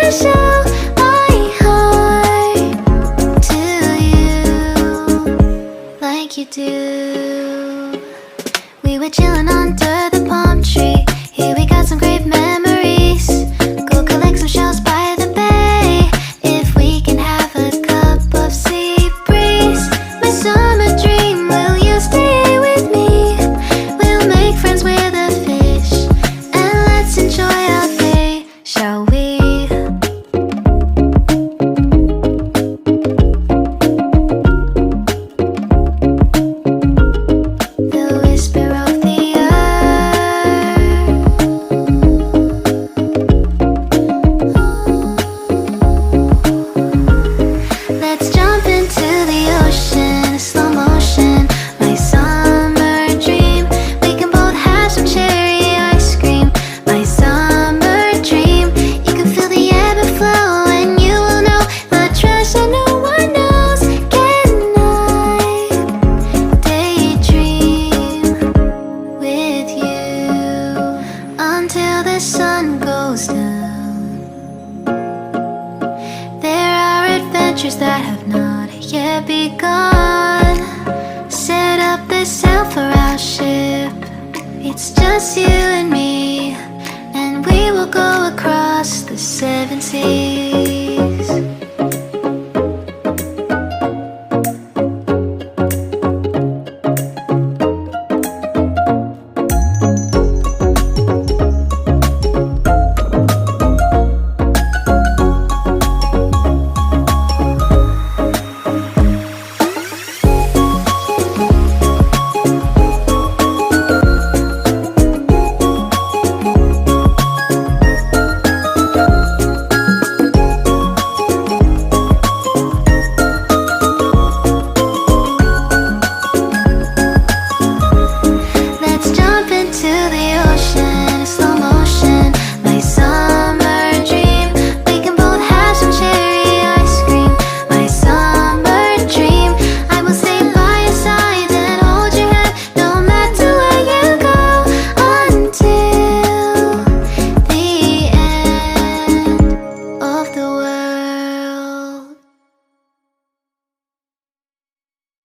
to show my heart to you like you do. We were chilling under the palm tree. Here we got some great memories. Go collect some shells by the bay. If we can have a cup of sea breeze. My summer dream, will you stay with me? We'll make friends with the fish, and let's enjoy our day, shall we? The whisper of the earth. Let's jump into the ocean, slow motion. My summer dream. We can both have some cherry ice cream. My summer dream. You can feel the ebb and flow, and you will know the treasure no one knows. Can I daydream with you until the sun goes down? There are adventures that have not yet begun. Set up the sail for our ship. It's just you and me, and we will go across the seven seas.